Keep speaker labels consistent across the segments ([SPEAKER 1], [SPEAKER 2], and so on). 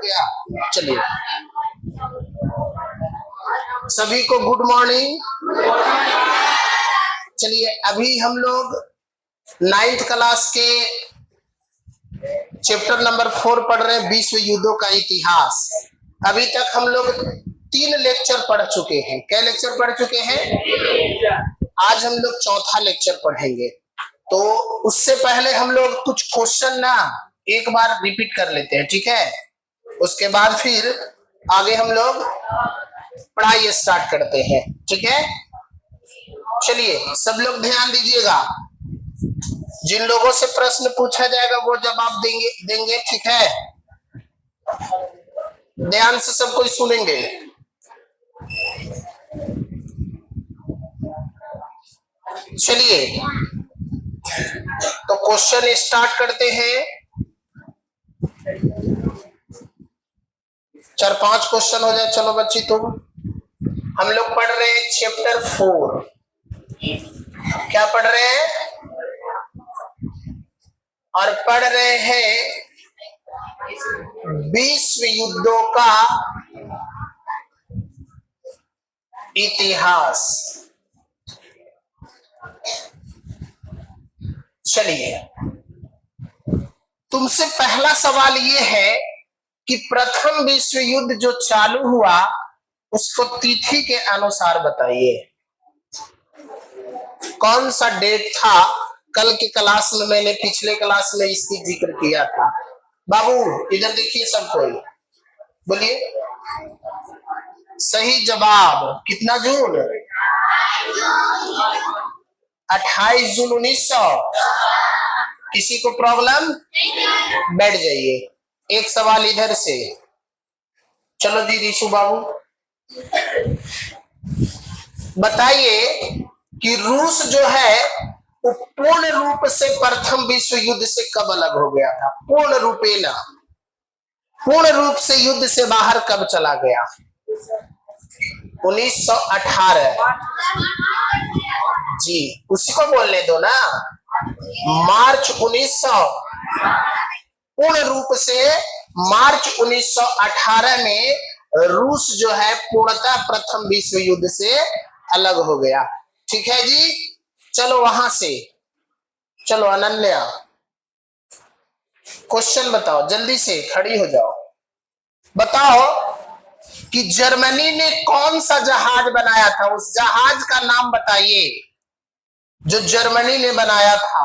[SPEAKER 1] गया। चलिए सभी को गुड मॉर्निंग। चलिए अभी हम लोग 9th क्लास के चैप्टर नंबर 4 पढ़ रहे हैं, विश्व युद्धों का इतिहास। अभी तक हम लोग 3 लेक्चर पढ़ चुके हैं। क्या लेक्चर पढ़ चुके हैं? आज हम लोग चौथा लेक्चर पढ़ेंगे। तो उससे पहले हम लोग कुछ क्वेश्चन ना एक बार रिपीट कर लेते हैं, ठीक है? उसके बाद फिर आगे हम लोग पढ़ाई स्टार्ट करते हैं, ठीक है? चलिए सब लोग ध्यान दीजिएगा। जिन लोगों से प्रश्न पूछा जाएगा वो जवाब देंगे, ठीक है? ध्यान से सब कोई सुनेंगे। चलिए तो क्वेश्चन स्टार्ट करते हैं। 4-5 क्वेश्चन हो जाए। चलो बच्ची तुम, हम लोग पढ़ रहे हैं चैप्टर 4। क्या पढ़ रहे हैं? और पढ़ रहे हैं विश्व युद्धों का इतिहास। चलिए तुमसे पहला सवाल ये है कि प्रथम विश्व युद्ध जो चालू हुआ उसको तिथि के अनुसार बताइए। कौन सा डेट था? कल के क्लास में मैंने पिछले क्लास में इसकी जिक्र किया था। बाबू इधर देखिए सब कोई, बोलिए सही जवाब। कितना जून? 28 जून 1900। किसी को प्रॉब्लम? बैठ जाइए। एक सवाल इधर से। चलो जी ऋषु बाबू बताइए कि रूस जो है वो पूर्ण रूप से प्रथम विश्व युद्ध से कब अलग हो गया था? पूर्ण रूपेण, पूर्ण रूप से युद्ध से बाहर कब चला गया? 1918 जी, उसी को बोलने दो ना। मार्च 1900, पूर्ण रूप से मार्च 1918 में रूस जो है पूर्णतः प्रथम विश्व युद्ध से अलग हो गया। ठीक है जी। चलो वहां से, चलो अनन्या क्वेश्चन बताओ, जल्दी से खड़ी हो जाओ। बताओ कि जर्मनी ने कौन सा जहाज बनाया था? उस जहाज का नाम बताइए जो जर्मनी ने बनाया था।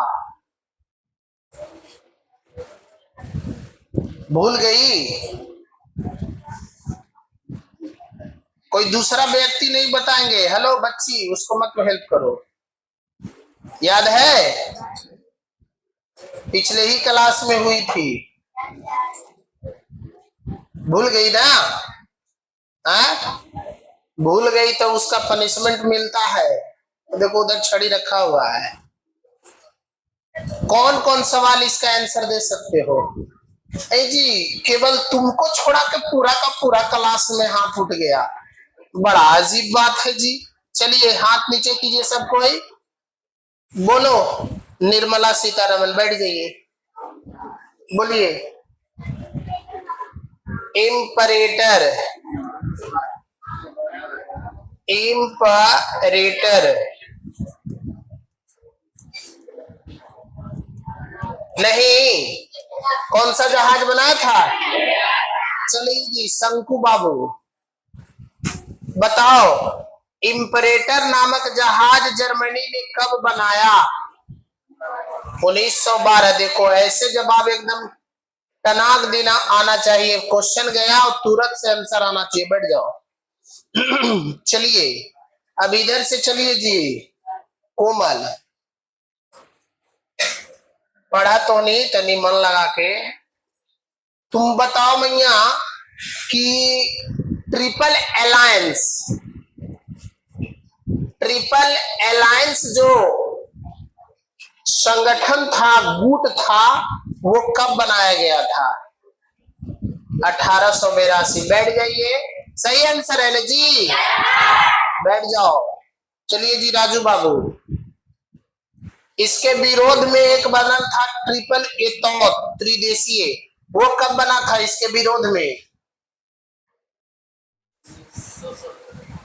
[SPEAKER 1] भूल गई? कोई दूसरा व्यक्ति नहीं बताएंगे? हेलो बच्ची, उसको मत हेल्प करो। याद है? पिछले ही क्लास में हुई थी। भूल गई ना? भूल गई तो उसका पनिशमेंट मिलता है। देखो उधर छड़ी रखा हुआ है। कौन कौन सवाल इसका आंसर दे सकते हो? ए जी, केवल तुमको छोड़ा के पूरा का पूरा क्लास में हाथ उठ गया। बड़ा अजीब बात है जी। चलिए हाथ नीचे कीजिए सब कोई। बोलो निर्मला सीतारमन, बैठ जाइए। बोलिए इम्परेटर, इम्परेटर नहीं, कौन सा जहाज बनाया था? चलिए जी शंकु बाबू बताओ, इम्परेटर नामक जहाज जर्मनी ने कब बनाया? 1912। देखो ऐसे जवाब एकदम टनाक देना आना चाहिए। क्वेश्चन गया और तुरंत से आंसर आना चाहिए। बैठ जाओ। चलिए अब इधर से चलिए जी कोमल, पढ़ा तो नहीं, तनी मन लगा के तुम बताओ मैया कि ट्रिपल अलायंस जो संगठन था, गुट था, वो कब बनाया गया था? 1882। बैठ जाइए। सही आंसर है ना जी? बैठ जाओ। चलिए जी राजू बाबू, इसके विरोध में एक बनल था ट्रिपल एतौद, त्रिदेशीय। वो कब बना था इसके विरोध में?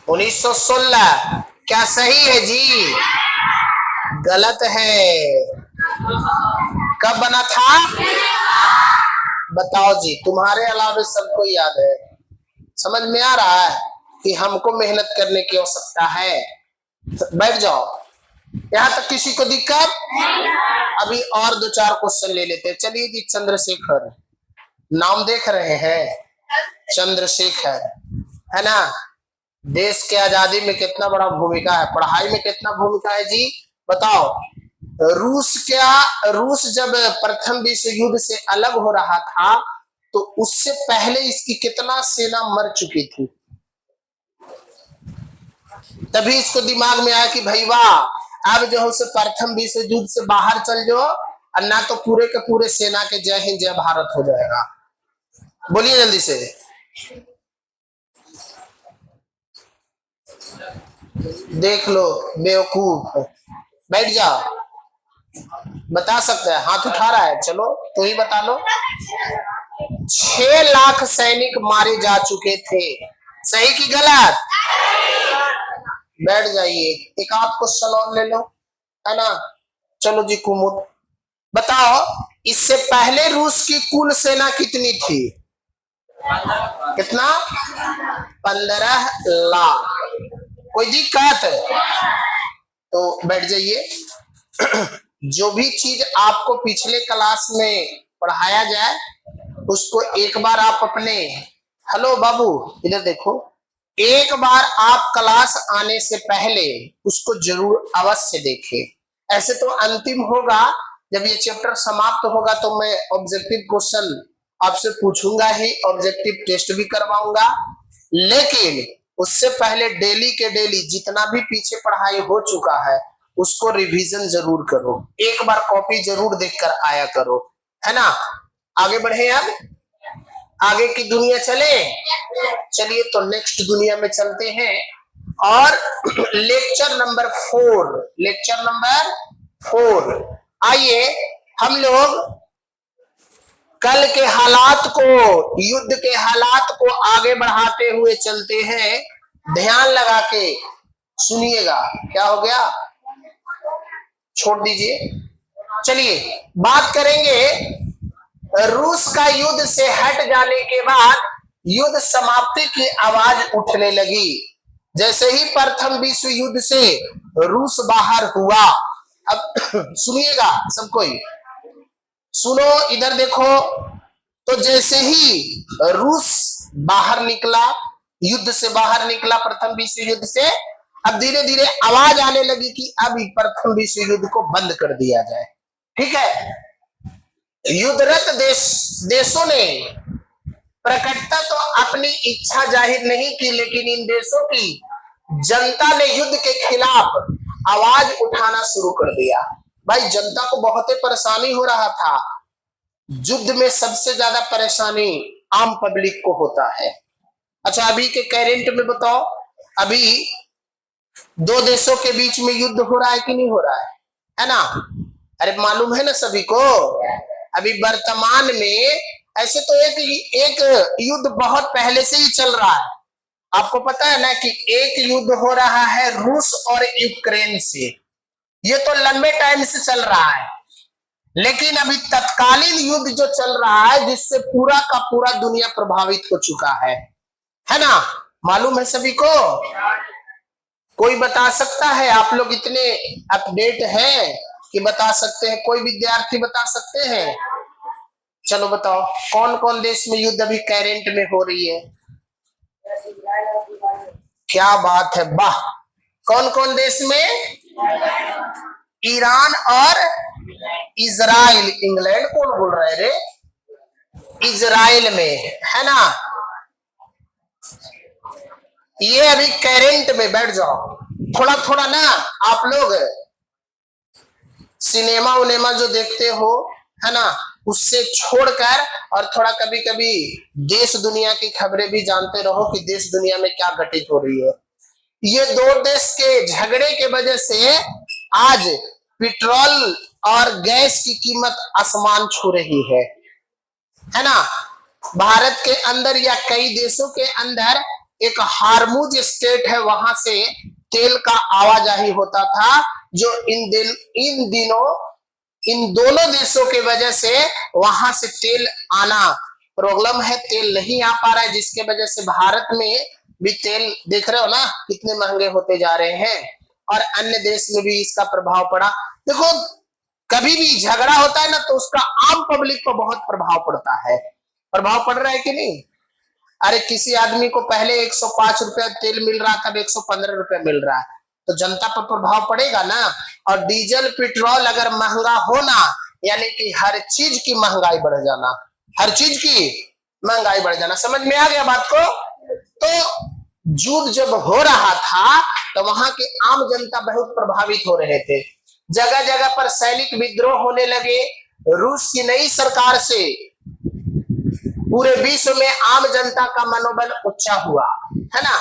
[SPEAKER 1] 1916। क्या सही है जी? गलत है। कब बना था? बताओ जी, तुम्हारे अलावा सबको याद है। समझ में आ रहा है कि हमको मेहनत करने की आवश्यकता है। बैठ जाओ। यहाँ तक किसी को दिक्कत? अभी और दो चार क्वेश्चन ले लेते हैं। चलिए जी, चंद्रशेखर नाम देख रहे हैं? चंद्रशेखर है ना। देश के आजादी में कितना बड़ा भूमिका है, पढ़ाई में कितना भूमिका है जी बताओ। रूस जब प्रथम विश्व युद्ध से अलग हो रहा था तो उससे पहले इसकी कितना सेना मर चुकी थी। तभी इसको दिमाग में आया कि भाई वाह, अब जो है उसे प्रथम विश्व युद्ध से बाहर चल जाओ और ना तो पूरे के पूरे सेना के जय हिंद जय भारत हो जाएगा। बोलिए जल्दी से। देख लो बेवकूफ। बैठ जाओ। बता सकते हैं? हाथ उठा रहा है, चलो तो ही बता लो। 6 लाख सैनिक मारे जा चुके थे। सही कि गलत? बैठ जाइए, एक आध क्वेश्चन और ले लो, है ना। चलो जी कुमुद बताओ, इससे पहले रूस की कुल सेना कितनी थी? कितना? 15 लाख। कोई दिक्कत? तो बैठ जाइए। जो भी चीज आपको पिछले क्लास में पढ़ाया जाए उसको एक बार आप अपने, हेलो बाबू इधर देखो, एक बार आप क्लास आने से पहले उसको जरूर अवश्य देखें। ऐसे तो अंतिम होगा, जब ये चैप्टर समाप्त होगा तो मैं ऑब्जेक्टिव क्वेश्चन आपसे पूछूंगा ही, ऑब्जेक्टिव टेस्ट भी करवाऊंगा, लेकिन उससे पहले डेली के डेली जितना भी पीछे पढ़ाई हो चुका है उसको रिवीजन जरूर करो। एक बार कॉपी जरूर देखकर आया करो, है ना। आगे बढ़े, अब आगे की दुनिया चले। चलिए तो नेक्स्ट दुनिया में चलते हैं और लेक्चर नंबर 4 आइए हम लोग कल के हालात को, युद्ध के हालात को आगे बढ़ाते हुए चलते हैं। ध्यान लगा के सुनिएगा। क्या हो गया? छोड़ दीजिए। चलिए बात करेंगे। रूस का युद्ध से हट जाने के बाद युद्ध समाप्ति की आवाज उठने लगी। जैसे ही प्रथम विश्व युद्ध से रूस बाहर हुआ, अब सुनिएगा सब कोई, सुनो इधर देखो। तो जैसे ही रूस बाहर निकला, युद्ध से बाहर निकला प्रथम विश्व युद्ध से, अब धीरे धीरे आवाज आने लगी कि अब प्रथम विश्व युद्ध को बंद कर दिया जाए। ठीक है। युद्धरत देशों ने प्रकटता तो अपनी इच्छा जाहिर नहीं की, लेकिन इन देशों की जनता ने युद्ध के खिलाफ आवाज उठाना शुरू कर दिया। भाई जनता को बहुत ही परेशानी हो रहा था। युद्ध में सबसे ज्यादा परेशानी आम पब्लिक को होता है। अच्छा अभी के करंट में बताओ, अभी दो देशों के बीच में युद्ध हो रहा है कि नहीं हो रहा है ना। अरे मालूम है ना सभी को। अभी वर्तमान में ऐसे तो एक युद्ध बहुत पहले से ही चल रहा है। आपको पता है ना कि एक युद्ध हो रहा है रूस और यूक्रेन से। ये तो लंबे टाइम से चल रहा है, लेकिन अभी तत्कालीन युद्ध जो चल रहा है जिससे पूरा का पूरा दुनिया प्रभावित हो चुका है ना। मालूम है सभी को? कोई बता सकता है? आप लोग इतने अपडेट हैं कि बता सकते हैं? कोई विद्यार्थी बता सकते हैं? चलो बताओ कौन कौन देश में युद्ध अभी करंट में हो रही है? क्या बात है, वाह। कौन कौन देश में? ईरान और इजराइल। इंग्लैंड कौन बोल रहा है रे? इजराइल में, है ना। ये अभी करंट में। बैठ जाओ। थोड़ा थोड़ा ना आप लोग सिनेमा उनेमा जो देखते हो, है ना, उससे छोड़कर और थोड़ा कभी कभी देश दुनिया की खबरें भी जानते रहो कि देश दुनिया में क्या घटित हो रही है। ये दो देश के झगड़े के वजह से आज पेट्रोल और गैस की कीमत आसमान छू रही है। है ना। भारत के अंदर या कई देशों के अंदर एक हारमुज स्टेट है, वहां से तेल का आवाजाही होता था, जो इन दिनों इन दोनों देशों के वजह से वहां से तेल आना प्रॉब्लम है, तेल नहीं आ पा रहा है, जिसके वजह से भारत में भी तेल देख रहे हो ना कितने महंगे होते जा रहे हैं, और अन्य देश में भी इसका प्रभाव पड़ा। देखो कभी भी झगड़ा होता है ना तो उसका आम पब्लिक पर बहुत प्रभाव पड़ता है, प्रभाव पड़ रहा है कि नहीं। अरे किसी आदमी को पहले 105 रुपए तेल मिल रहा था, अब 115 रुपए मिल रहा है, तो जनता पर प्रभाव पड़ेगा ना। और डीजल पेट्रोल अगर महंगा होना यानी कि हर चीज की महंगाई बढ़ जाना, हर चीज की महंगाई बढ़ जाना। समझ में आ गया बात को। तो युद्ध जब हो रहा था तो वहां की आम जनता बहुत प्रभावित हो रहे थे, जगह जगह पर सैनिक विद्रोह होने लगे। रूस की नई सरकार से पूरे विश्व में आम जनता का मनोबल ऊंचा हुआ, है ना।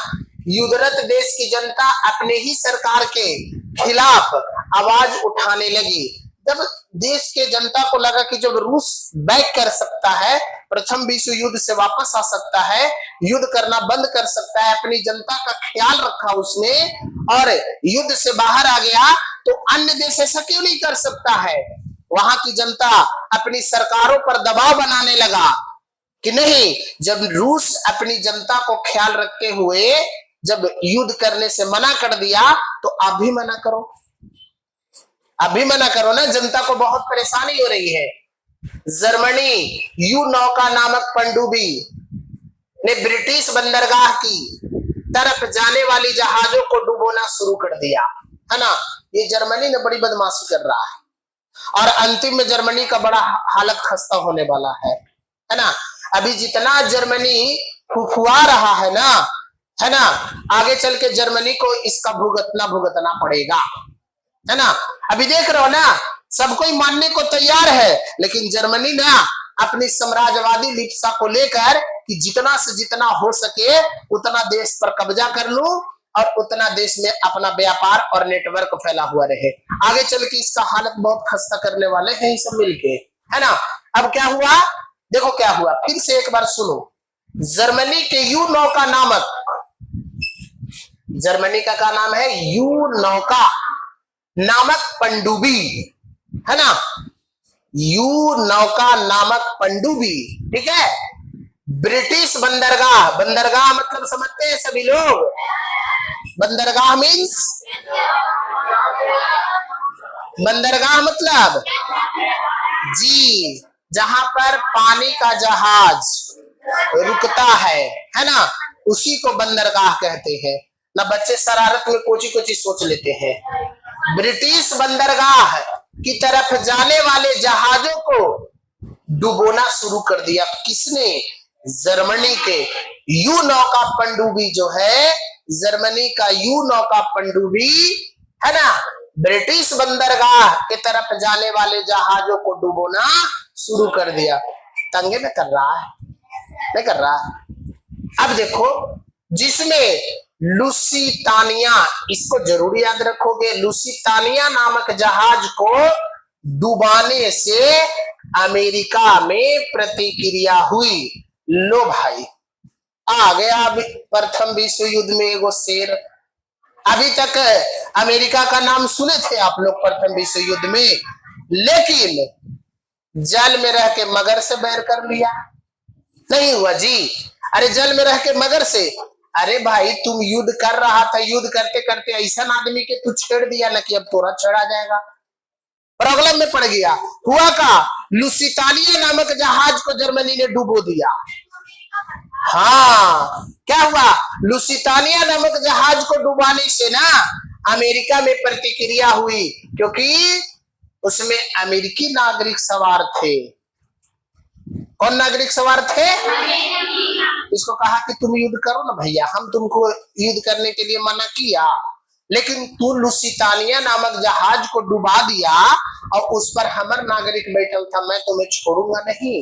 [SPEAKER 1] युद्धरत देश की जनता अपने ही सरकार के खिलाफ आवाज उठाने लगी। जब देश के जनता को लगा कि जब रूस बैक कर सकता है, प्रथम विश्व युद्ध से वापस आ सकता है, युद्ध करना बंद कर सकता है, अपनी जनता का ख्याल रखा उसने और युद्ध से बाहर आ गया, तो अन्य देश ऐसा क्यों नहीं कर सकता है। वहां की जनता अपनी सरकारों पर दबाव बनाने लगा कि नहीं, जब रूस अपनी जनता को ख्याल रखते हुए जब युद्ध करने से मना कर दिया तो आप भी मना करो, आप भी मना करो ना, जनता को बहुत परेशानी हो रही है। जर्मनी यू नौका नामक पनडुब्बी ने ब्रिटिश बंदरगाह की तरफ जाने वाली जहाजों को डुबोना शुरू कर दिया, है ना। ये जर्मनी ने बड़ी बदमाशी कर रहा है और अंतिम में जर्मनी का बड़ा हालत खस्ता होने वाला है ना। अभी जितना जर्मनी फुफुआ रहा है ना, आगे चल के जर्मनी को इसका भुगतना पड़ेगा, है ना। अभी देख रहे हो ना, सब कोई मानने को तैयार है, लेकिन जर्मनी ना अपनी साम्राज्यवादी लिप्सा को लेकर कि जितना से जितना हो सके उतना देश पर कब्जा कर लूं और उतना देश में अपना व्यापार और नेटवर्क फैला हुआ रहे। आगे चल के इसका हालत बहुत खस्ता करने वाले हैं सब मिलके, है ना। अब क्या हुआ, देखो क्या हुआ, फिर से एक बार सुनो। जर्मनी के यू नौका नामक, जर्मनी का क्या नाम है, यू नौका नामक पनडुब्बी, है ना। यू नौका नामक पनडुब्बी, ठीक है। ब्रिटिश बंदरगाह, बंदरगाह मतलब समझते हैं सभी लोग, बंदरगाह मीन्स, बंदरगाह मतलब जी जहां पर पानी का जहाज रुकता है ना, उसी को बंदरगाह कहते हैं ना। बच्चे शरारत में कोची सोच लेते हैं। ब्रिटिश बंदरगाह की तरफ जाने वाले जहाजों को डुबोना शुरू कर दिया। किसने, जर्मनी के यू नौका पनडुब्बी जो है, जर्मनी का यू नौका पनडुब्बी, है ना, ब्रिटिश बंदरगाह के तरफ जाने वाले जहाजों को डुबोना शुरू कर दिया। तंगे में कर रहा है, नहीं कर रहा। अब देखो, जिसमें लुसितानिया, इसको जरूर याद रखोगे, लुसितानिया नामक जहाज को डुबाने से अमेरिका में प्रतिक्रिया हुई। लो भाई, आ गया अभी प्रथम विश्व युद्ध में एगो शेर। अभी तक अमेरिका का नाम सुने थे आप लोग प्रथम विश्व युद्ध में, लेकिन जल में रह के मगर से बैर कर लिया, नहीं हुआ जी। अरे जल में रह के मगर से, अरे भाई तुम युद्ध कर रहा था, युद्ध करते करते ऐसा आदमी के तू छेड़ दिया ना कि अब तोरा छेड़ा जाएगा, प्रॉब्लम में पड़ गया। हुआ का, लुसितानिया नामक जहाज को जर्मनी ने डुबो दिया। हाँ, क्या हुआ, लुसितानिया नामक जहाज को डुबाने से ना अमेरिका में प्रतिक्रिया हुई, क्योंकि उसमें अमेरिकी नागरिक सवार थे। कौन नागरिक सवार थे, इसको कहा कि तुम युद्ध करो ना भैया, हम तुमको युद्ध करने के लिए मना किया, लेकिन तू लुसितानिया नामक जहाज को डुबा दिया और उस पर हमर नागरिक बैठल था, मैं तुम्हें छोड़ूंगा नहीं,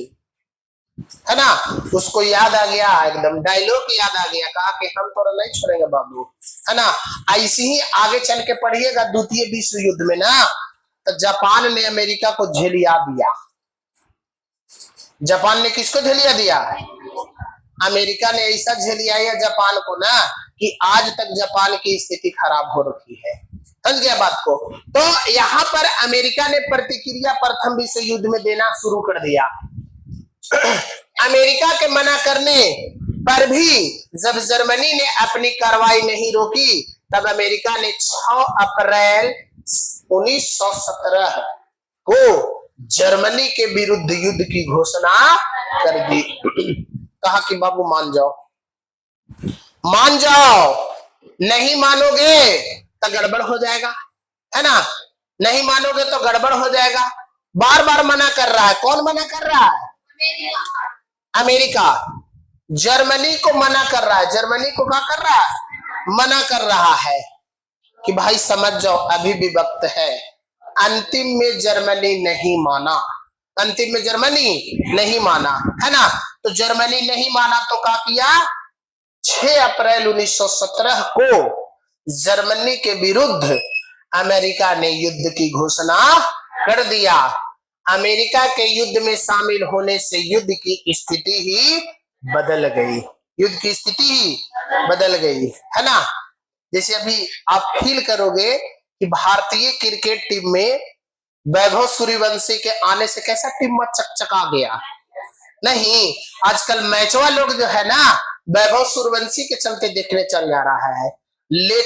[SPEAKER 1] है ना। उसको याद आ गया, एकदम डायलॉग याद आ गया, कहा कि हम तोरा नहीं छोड़ेंगे बाबू, है ना। ऐसे ही आगे चल के पढ़िएगा द्वितीय विश्व युद्ध में ना, तो जापान ने अमेरिका को झेलिया दिया, जापान ने किसको झेलिया दिया? अमेरिका ने ऐसा झेलिया है जापान को ना कि आज तक जापान की स्थिति खराब हो रखी है। समझ गया बात को? तो यहाँ पर अमेरिका ने प्रतिक्रिया प्रथम विश्व युद्ध में देना शुरू कर दिया। अमेरिका के मना करने पर भी जब जर्मनी ने अपनी कार्रवाई नहीं रोकी तब अमेरिका ने 6 अप्रैल 1917 को जर्मनी के विरुद्ध युद्ध की घोषणा कर दी। कहा कि बाबू मान जाओ, मान जाओ, नहीं मानोगे तो गड़बड़ हो जाएगा, है ना? नहीं मानोगे तो गड़बड़ हो जाएगा। बार बार मना कर रहा है। कौन मना कर रहा है? अमेरिका जर्मनी को मना कर रहा है। जर्मनी को क्या कर रहा है? मना कर रहा है कि भाई समझ जाओ अभी भी वक्त है। अंतिम में जर्मनी नहीं माना, अंतिम में जर्मनी नहीं माना, है ना? तो जर्मनी नहीं माना तो क्या किया? 6 अप्रैल 1917 को जर्मनी के विरुद्ध अमेरिका ने युद्ध की घोषणा कर दिया। अमेरिका के युद्ध में शामिल होने से युद्ध की स्थिति ही बदल गई, युद्ध की स्थिति ही बदल गई, है ना? जैसे अभी आप फील करोगे कि भारतीय क्रिकेट टीम में वैभव सूर्यवंशी के आने से कैसा टीम चकचका गया। नहीं, आजकल मैचवा लोग जो है ना वैभव सूर्यवंशी के चलते देखने चल जा रहा है। ले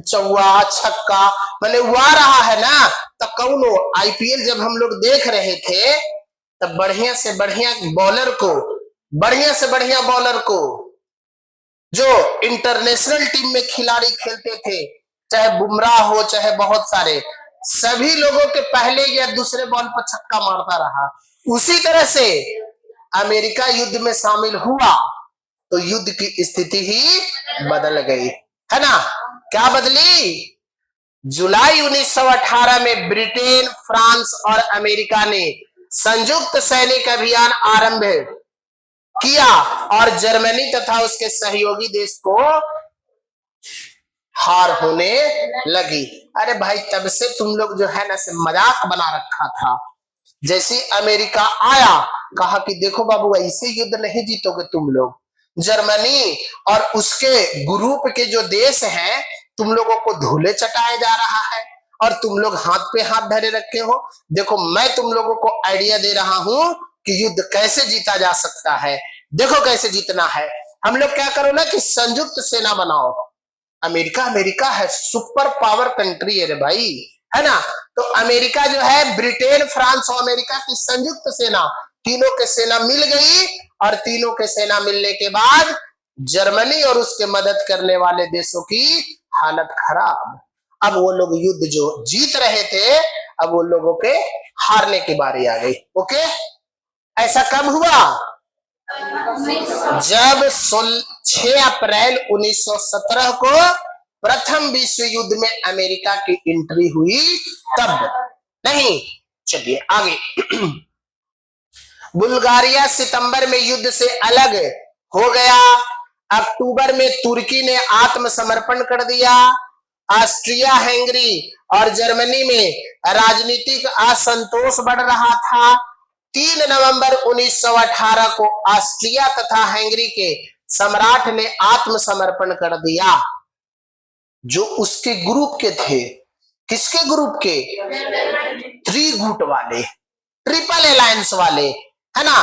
[SPEAKER 1] चौवा छक्का मैंने हुआ रहा है ना। तो कौनो आईपीएल जब हम लोग देख रहे थे तब बढ़िया से बढ़िया बॉलर को, बढ़िया से बढ़िया बॉलर को जो इंटरनेशनल टीम में खिलाड़ी खेलते थे, चाहे बुमराह हो चाहे बहुत सारे, सभी लोगों के पहले या दूसरे बॉल पर छक्का मारता रहा। उसी तरह से अमेरिका युद्ध में शामिल हुआ तो युद्ध की स्थिति ही बदल गई, है ना? क्या बदली? जुलाई 1918 में ब्रिटेन, फ्रांस और अमेरिका ने संयुक्त सैनिक अभियान आरंभ किया और जर्मनी तथा उसके सहयोगी देश को हार होने लगी। अरे भाई तब से तुम लोग जो है ना से मजाक बना रखा था। जैसे अमेरिका आया कहा कि देखो बाबू ऐसे युद्ध नहीं जीतोगे तुम लोग। जर्मनी और उसके ग्रुप के जो देश हैं तुम लोगों को धूले चटाया जा रहा है और तुम लोग हाथ पे हाथ धरे रखे हो। देखो मैं तुम लोगों को आइडिया दे रहा हूं कि युद्ध कैसे जीता जा सकता है। देखो कैसे जीतना है। हम लोग क्या करो ना कि संयुक्त सेना बनाओ। अमेरिका अमेरिका है, सुपर पावर कंट्री है रे भाई, है ना? तो अमेरिका जो है ब्रिटेन, फ्रांस और अमेरिका की संयुक्त सेना, तीनों के सेना मिल गई और तीनों के सेना मिलने के बाद जर्मनी और उसके मदद करने वाले देशों की हालत खराब। अब वो लोग युद्ध जो जीत रहे थे अब वो लोगों के हारने की बारी आ गई। ओके, ऐसा कब हुआ? जब 6 अप्रैल 1917 को प्रथम विश्व युद्ध में अमेरिका की एंट्री हुई तब। नहीं, चलिए आगे। बुल्गारिया सितंबर में युद्ध से अलग हो गया। अक्टूबर में तुर्की ने आत्मसमर्पण कर दिया। ऑस्ट्रिया, हंगरी और जर्मनी में राजनीतिक असंतोष बढ़ रहा था। 3 नवंबर 1918 को ऑस्ट्रिया तथा हंगरी के सम्राट ने आत्मसमर्पण कर दिया। जो उसके ग्रुप के थे, किसके ग्रुप के? त्रिगुट वाले, ट्रिपल अलायंस वाले, है ना?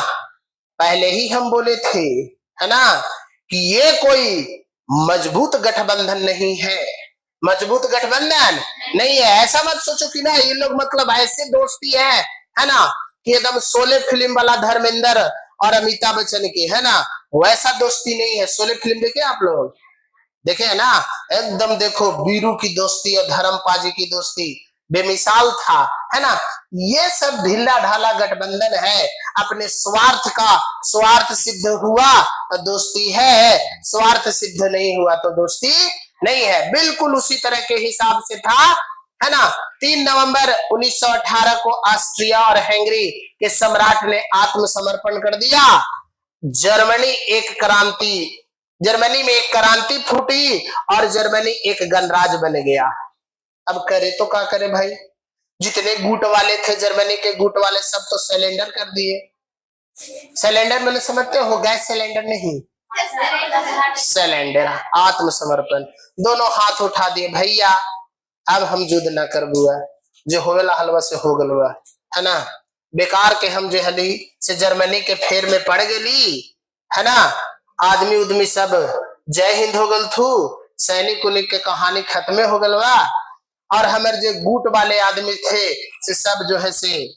[SPEAKER 1] पहले ही हम बोले थे, है ना, कि ये कोई मजबूत गठबंधन नहीं है, मजबूत गठबंधन नहीं है। ऐसा मत सोचो कि ना ये लोग मतलब ऐसे दोस्ती है ना, कि एकदम शोले फिल्म वाला धर्मेंद्र और अमिताभ बच्चन की, है ना, वैसा दोस्ती नहीं है। शोले फिल्म देखे आप लोग? देखे है ना? एकदम देखो वीरू की दोस्ती और धर्मपाजी की दोस्ती बेमिसाल था, है ना? ये सब ढीला ढाला गठबंधन है। अपने स्वार्थ का स्वार्थ सिद्ध हुआ तो दोस्ती है, स्वार्थ सिद्ध नहीं हुआ तो दोस्ती नहीं है। बिल्कुल उसी तरह के हिसाब से था, है ना? 3 नवंबर 1918 को ऑस्ट्रिया और हंगरी के सम्राट ने आत्मसमर्पण कर दिया। जर्मनी में एक क्रांति फूटी और जर्मनी एक गणराज बन गया। अब करे तो क्या करे भाई? जितने गुट वाले थे जर्मनी के गुट वाले सब तो सरेंडर कर दिए, सिलेंडर मैंने समझते हो, गैस सिलेंडर नहीं, सिलेंडर। आत्मसमर्पण, दोनों हाथ उठा दिए, भैया अब हम युद्ध न कर बुआ, जो होवेला हलवा से हो गलवा, है ना। बेकार के हम जो हली से जर्मनी के फेर में पड़ गेली, है ना। आदमी उदमी सब जय हिंद हो गल थू, सैनिक उनिक के कहानी खत्मे हो गलवा, और हमारे जो गुट वाले आदमी थे से सब जो है से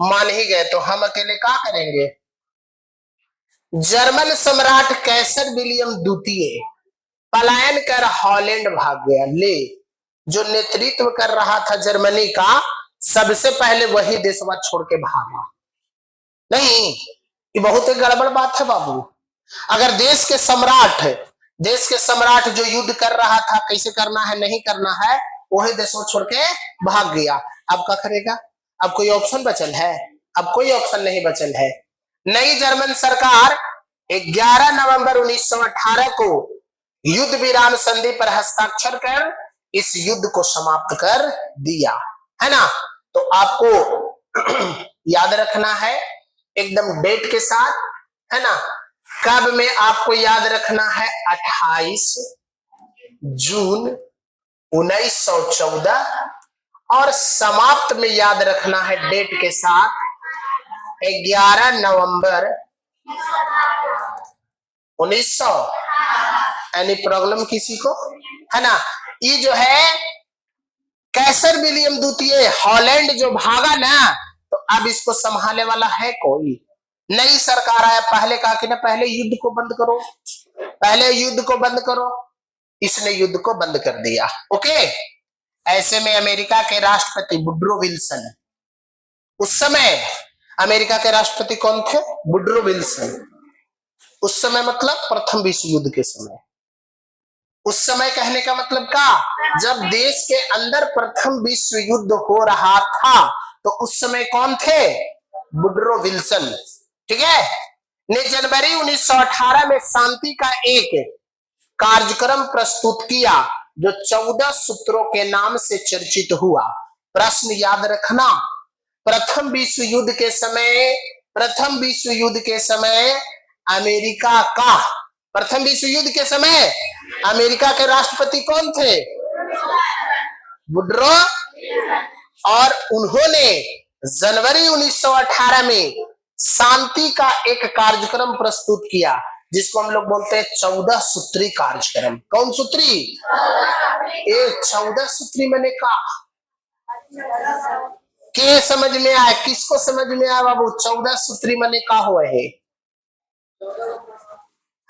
[SPEAKER 1] मान ही गए, तो हम अकेले क्या करेंगे। जर्मन सम्राट कैसर विलियम द्वितीय पलायन कर हॉलैंड भाग गया। ले, जो नेतृत्व कर रहा था जर्मनी का, सबसे पहले वही देशवा छोड़ के भागा। नहीं, ये बहुत एक गड़बड़ बात है बाबू। अगर देश के सम्राट जो युद्ध कर रहा था, कैसे करना है नहीं करना है, वही देश को छोड़ के भाग गया। अब क्या करेगा, अब कोई ऑप्शन बचल है, अब कोई ऑप्शन नहीं बचल है। नई जर्मन सरकार 11 नवंबर 1918 को युद्ध विराम संधि पर हस्ताक्षर कर इस युद्ध को समाप्त कर दिया, है ना। तो आपको याद रखना है एकदम डेट के साथ, है ना। कब में आपको याद रखना है, 28 जून 1914, और समाप्त में याद रखना है डेट के साथ 11 नवंबर 1900। एनी प्रॉब्लम किसी को, है ना। ये जो है कैसर विलियम द्वितीय हॉलैंड जो भागा ना, तो अब इसको संभालने वाला है कोई, नई सरकार आया। पहले कहा कि ना पहले युद्ध को बंद करो, पहले युद्ध को बंद करो, इसने युद्ध को बंद कर दिया। ओके। ऐसे में अमेरिका के राष्ट्रपति वुडरो विल्सन, उस समय अमेरिका के राष्ट्रपति कौन थे, वुडरो विल्सन। उस समय मतलब प्रथम विश्व युद्ध के समय। उस समय कहने का मतलब क्या, जब देश के अंदर प्रथम विश्व युद्ध हो रहा था, तो उस समय कौन थे, वुडरो विल्सन। ठीक है। ने जनवरी 1918 में शांति का एक कार्यक्रम प्रस्तुत किया, जो 14 सूत्रों के नाम से चर्चित हुआ। प्रश्न याद रखना, प्रथम विश्व युद्ध के समय अमेरिका का, प्रथम विश्व युद्ध के समय अमेरिका के राष्ट्रपति कौन थे, वुडरो, और उन्होंने जनवरी 1918 में शांति का एक कार्यक्रम प्रस्तुत किया, जिसको हम लोग बोलते हैं 14 सूत्री कार्यक्रम। कौन सूत्री, ये 14 सूत्री मैंने कहा के समझ में आया, किसको समझ में आया बाबू, 14 सूत्री मैंने कहा हुआ है।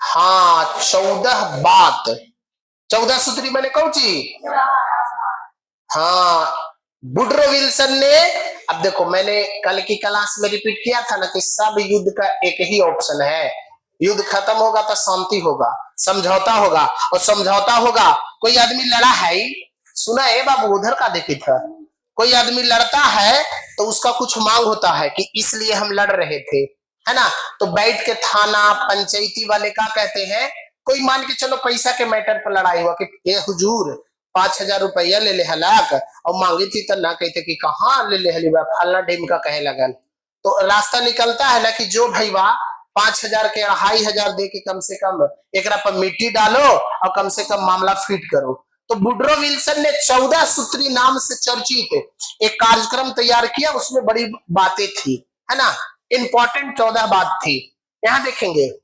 [SPEAKER 1] हाँ, 14 बात, 14 सूत्री मैंने कौन ची, हाँ, वुडरो विल्सन ने। अब देखो, मैंने कल की क्लास में रिपीट किया था ना कि सब युद्ध का एक ही ऑप्शन है, युद्ध खत्म होगा तो शांति होगा, समझौता होगा, और समझौता होगा। कोई आदमी लड़ा है, सुना है बाबू, उधर का देखी था, कोई आदमी लड़ता है तो उसका कुछ मांग होता है कि इसलिए हम लड़ रहे थे, है ना। तो बैठ के थाना पंचायती वाले क्या कहते हैं, कोई मान के चलो पैसा के मैटर पर लड़ाई हुआ कि ये हुजूर 5000 रुपया ले ले हलाक, और मांगी थी तो ना कहते कि कहाँ ले ले हली, फलना डेम का कहे लगन। तो रास्ता निकलता है ना कि जो भैया 5000 के 2500 दे के कम से कम एक पर मिट्टी डालो और कम से कम मामला फिट करो। तो वुडरो विल्सन ने 14 सूत्री नाम से चर्चित एक कार्यक्रम तैयार किया, उसमें बड़ी बातें थी, है ना, इंपॉर्टेंट 14 बात थी। यहां देखेंगे,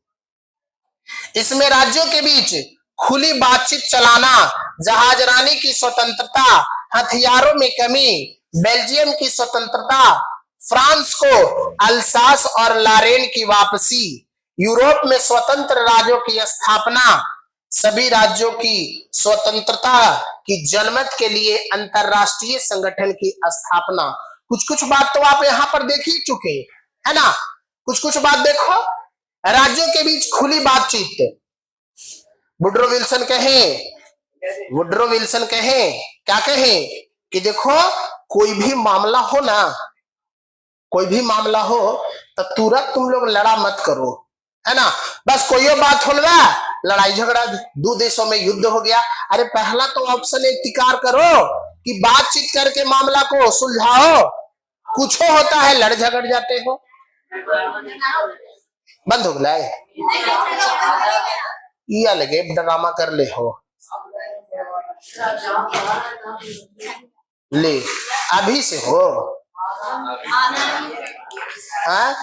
[SPEAKER 1] इसमें राज्यों के बीच खुली बातचीत चलाना, जहाजरानी की स्वतंत्रता, हथियारों में कमी, बेल्जियम की स्वतंत्रता, फ्रांस को अल्सास और लारेन की वापसी, यूरोप में स्वतंत्र राज्यों की स्थापना, सभी राज्यों की स्वतंत्रता की जनमत के लिए अंतरराष्ट्रीय संगठन की स्थापना। कुछ कुछ बात तो आप यहाँ पर देख ही चुके, है ना। कुछ कुछ बात देखो, राज्यों के बीच खुली बातचीत। वुडरो विल्सन कहे क्या कहे कि देखो, कोई भी मामला हो ना, कोई भी मामला हो तो तुरंत तुम लोग लड़ा मत करो, है ना। बस कोई बात हो ना, लड़ाई झगड़ा, दो देशों में युद्ध हो गया, अरे पहला तो ऑप्शन इख्तियार करो कि बातचीत करके मामला को सुलझाओ। कुछ होता है लड़ झगड़ जाते हो, बंद हो गया या लगे ड्रामा कर ले हो ले अभी से हो हाँ